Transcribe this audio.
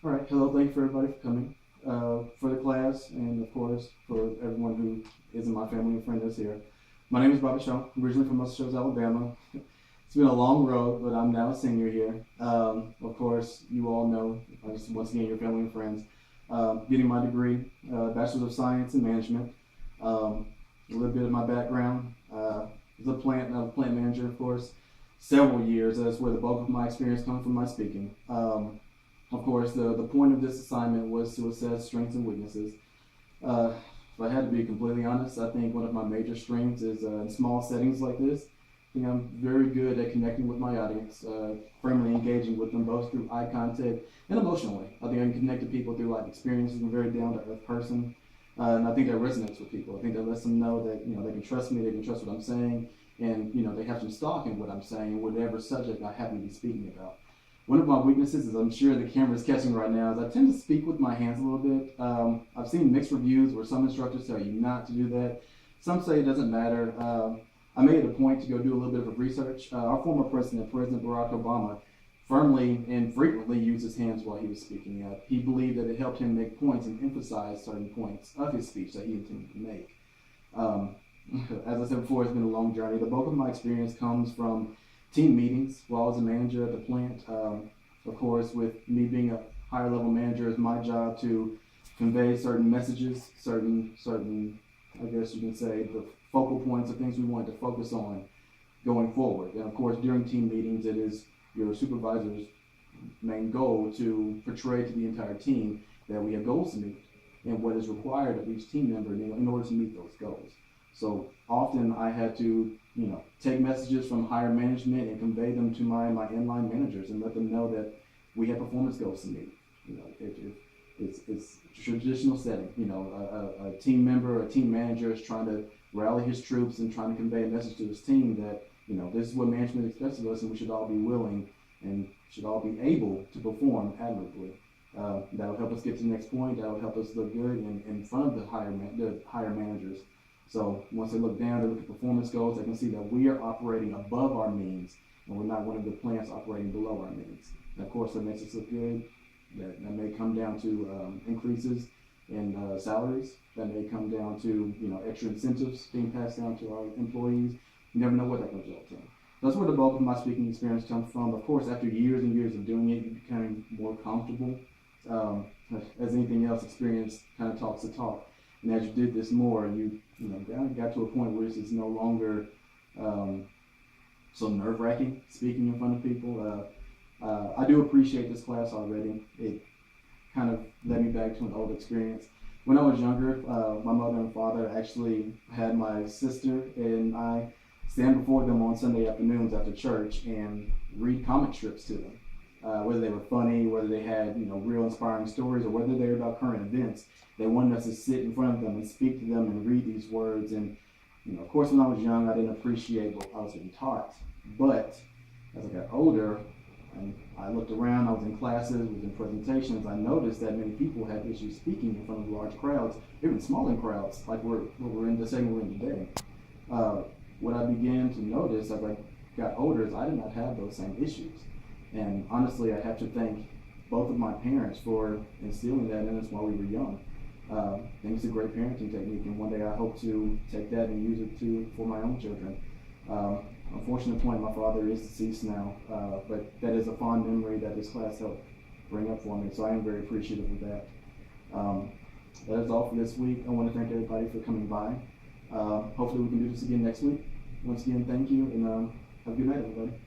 All right, hello, thank you for everybody for coming, for the class, and of course, for everyone who isn't my family and friend that's here. My name is Bobby Shaw, I'm originally from Muscle Shoals, Alabama. It's been a long road, but I'm now a senior here. Of course, you all know, once again, your family and friends. Getting my degree, Bachelor of Science in Management. A little bit of my background, as a plant manager, of course, several years. That's where the bulk of my experience comes from my speaking. Of course, the point of this assignment was to assess strengths and weaknesses. Uh, if I had to be completely honest, I think one of my major strengths is in small settings like this. I think I'm very good at connecting with my audience, firmly engaging with them both through eye contact and emotionally. I think I can connect to people through life experiences. I'm a very down to earth person, and I think that resonates with people. I think that lets them know that they can trust me, they can trust what I'm saying, and they have some stock in what I'm saying, whatever subject I happen to be speaking about. One of my weaknesses, as I'm sure the camera is catching right now, is I tend to speak with my hands a little bit. I've seen mixed reviews where some instructors tell you not to do that. Some say it doesn't matter. I made it a point to go do a little bit of research. Our former president, President Barack Obama, firmly and frequently used his hands while he was speaking. He believed that it helped him make points and emphasize certain points of his speech that he intended to make. Um, as I said before, it's been a long journey. The bulk of my experience comes from team meetings while I was a manager at the plant. Of course, with me being a higher level manager, it's my job to convey certain messages, certain, I guess you can say, the focal points of things we want to focus on going forward. And of course, during team meetings, it is your supervisor's main goal to portray to the entire team that we have goals to meet and what is required of each team member in order to meet those goals. So often I had to, take messages from higher management and convey them to my inline managers and let them know that we have performance goals to meet. If it's traditional setting. A team member, a team manager is trying to rally his troops and trying to convey a message to his team that, this is what management expects of us and we should all be willing and should all be able to perform admirably. That'll help us get to the next point. That'll help us look good in front of the higher managers. So once they look down, they look at performance goals, they can see that we are operating above our means and we're not one of the plants operating below our means. And of course, that makes us look good. That may come down to increases in salaries. That may come down to extra incentives being passed down to our employees. You never know what that can result in. That's where the bulk of my speaking experience comes from. Of course, after years and years of doing it, you become more comfortable. As anything else, experience kind of talks the talk. And as you did this more, you got to a point where it's no longer so nerve-wracking speaking in front of people. I do appreciate this class already. It kind of led me back to an old experience. When I was younger, my mother and father actually had my sister and I stand before them on Sunday afternoons after church and read comic strips to them. Whether they were funny, whether they had real inspiring stories, or whether they were about current events, they wanted us to sit in front of them and speak to them and read these words. And of course, when I was young, I didn't appreciate what I was being taught. But as I got older, and I looked around, I was in classes, was in presentations, I noticed that many people had issues speaking in front of large crowds, even smaller crowds, like what we're in the segment we're in today. What I began to notice as I got older is I did not have those same issues. And honestly, I have to thank both of my parents for instilling that in us while we were young. I think it's a great parenting technique, and one day I hope to take that and use it for my own children. Unfortunate point, my father is deceased now, but that is a fond memory that this class helped bring up for me, so I am very appreciative of that. That is all for this week. I want to thank everybody for coming by. Hopefully we can do this again next week. Once again, thank you, and have a good night, everybody.